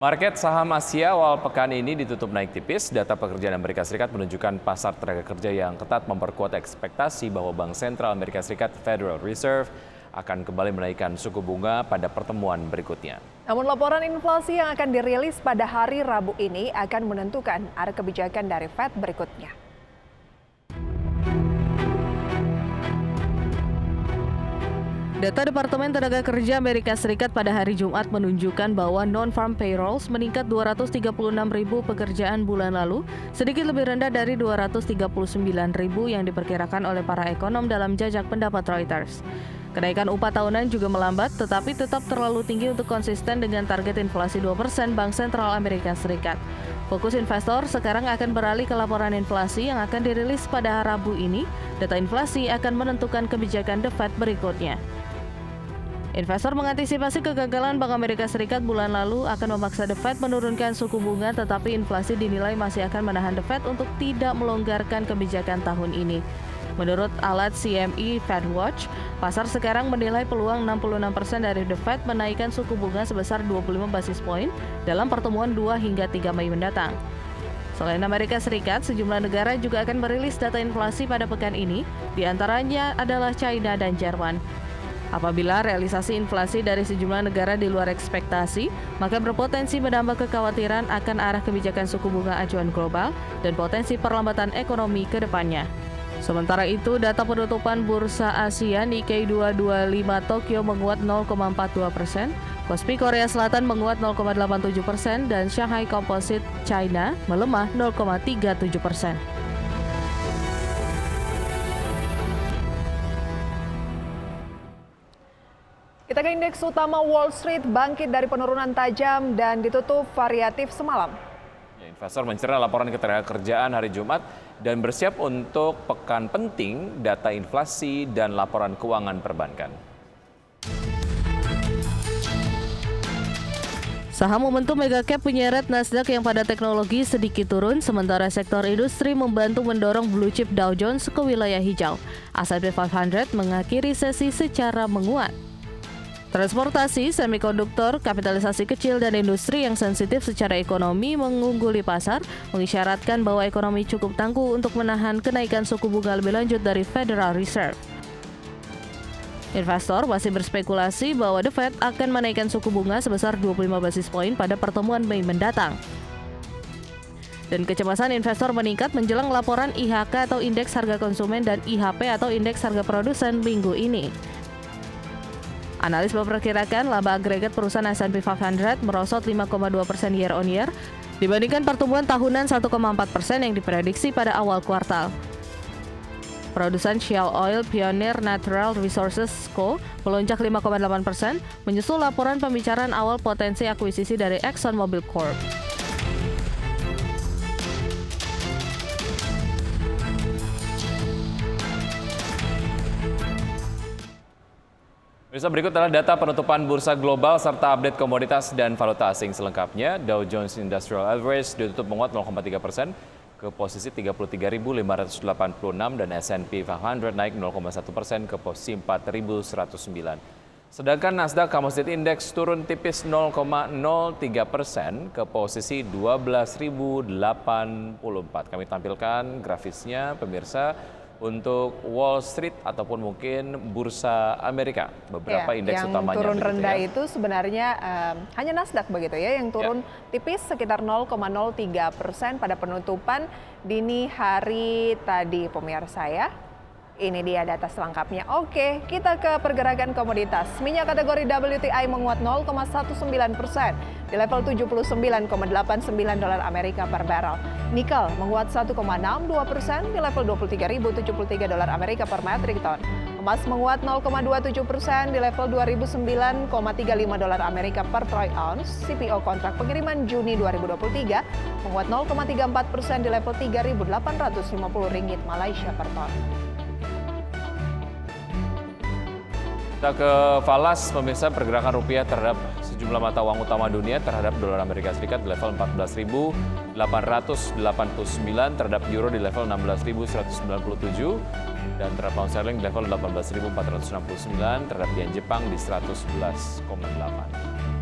Market saham Asia awal pekan ini ditutup naik tipis. Data pekerjaan Amerika Serikat menunjukkan pasar tenaga kerja yang ketat memperkuat ekspektasi bahwa Bank Sentral Amerika Serikat Federal Reserve akan kembali menaikkan suku bunga pada pertemuan berikutnya. Namun laporan inflasi yang akan dirilis pada hari Rabu ini akan menentukan arah kebijakan dari Fed berikutnya. Data Departemen Tenaga Kerja Amerika Serikat pada hari Jumat menunjukkan bahwa non-farm payrolls meningkat 236.000 pekerjaan bulan lalu, sedikit lebih rendah dari 239.000 yang diperkirakan oleh para ekonom dalam jajak pendapat Reuters. Kenaikan upah tahunan juga melambat, tetapi tetap terlalu tinggi untuk konsisten dengan target inflasi 2% Bank Sentral Amerika Serikat. Fokus investor sekarang akan beralih ke laporan inflasi yang akan dirilis pada Rabu ini. Data inflasi akan menentukan kebijakan The Fed berikutnya. Investor mengantisipasi kegagalan Bank Amerika Serikat bulan lalu akan memaksa The Fed menurunkan suku bunga, tetapi inflasi dinilai masih akan menahan The Fed untuk tidak melonggarkan kebijakan tahun ini. Menurut alat CME FedWatch, pasar sekarang menilai peluang 66% dari The Fed menaikkan suku bunga sebesar 25 basis poin dalam pertemuan 2 hingga 3 Mei mendatang. Selain Amerika Serikat, sejumlah negara juga akan merilis data inflasi pada pekan ini, di antaranya adalah China dan Jerman. Apabila realisasi inflasi dari sejumlah negara di luar ekspektasi, maka berpotensi menambah kekhawatiran akan arah kebijakan suku bunga acuan global dan potensi perlambatan ekonomi ke depannya. Sementara itu, data penutupan Bursa Asia Nikkei 225 Tokyo menguat 0,42%, Kospi Korea Selatan menguat 0,87%, dan Shanghai Composite China melemah 0,37%. Kita ke indeks utama Wall Street bangkit dari penurunan tajam dan ditutup variatif semalam. Investor mencerna laporan ketenagakerjaan hari Jumat dan bersiap untuk pekan penting data inflasi dan laporan keuangan perbankan. Saham momentum megacap penyeret Nasdaq yang pada teknologi sedikit turun, sementara sektor industri membantu mendorong blue chip Dow Jones ke wilayah hijau. S&P 500 mengakhiri sesi secara menguat. Transportasi, semikonduktor, kapitalisasi kecil, dan industri yang sensitif secara ekonomi mengungguli pasar, mengisyaratkan bahwa ekonomi cukup tangguh untuk menahan kenaikan suku bunga lebih lanjut dari Federal Reserve. Investor masih berspekulasi bahwa The Fed akan menaikkan suku bunga sebesar 25 basis poin pada pertemuan Mei mendatang. Dan kecemasan investor meningkat menjelang laporan IHK atau Indeks Harga Konsumen dan IHP atau Indeks Harga Produsen minggu ini. Analis memperkirakan laba agregat perusahaan S&P 500 merosot 5,2% year on year dibandingkan pertumbuhan tahunan 1,4% yang diprediksi pada awal kuartal. Produsen Shell Oil Pioneer Natural Resources Co. melonjak 5,8%, menyusul laporan pembicaraan awal potensi akuisisi dari ExxonMobil Corp. Pemirsa, berikut adalah data penutupan bursa global serta update komoditas dan valuta asing selengkapnya. Dow Jones Industrial Average ditutup menguat 0,3% ke posisi 33.586 dan S&P 500 naik 0,1% ke posisi 4.109. Sedangkan Nasdaq Composite Index turun tipis 0,03% ke posisi 12.084. Kami tampilkan grafisnya, pemirsa, untuk Wall Street ataupun mungkin Bursa Amerika. Beberapa indeks utamanya. Yang turun rendah ya. itu sebenarnya hanya Nasdaq begitu ya, yang turun tipis sekitar 0,03% pada penutupan dini hari tadi, pemirsa ya. Ini dia data selengkapnya. Oke, kita ke pergerakan komoditas. Minyak kategori WTI menguat 0,19% di level 79,89 dolar Amerika per barrel. Nikel menguat 1,62% di level 23.073 dolar Amerika per metrik ton. Emas menguat 0,27% di level 2.009,35 dolar Amerika per troy ounce. CPO kontrak pengiriman Juni 2023 menguat 0,34% di level 3.850 ringgit Malaysia per ton. Kita ke falas, pemirsa, pergerakan rupiah terhadap sejumlah mata uang utama dunia terhadap dolar Amerika Serikat di level 14.889, terhadap euro di level 16.197, dan terhadap pound sterling di level 18.469, terhadap yen Jepang di 111,8.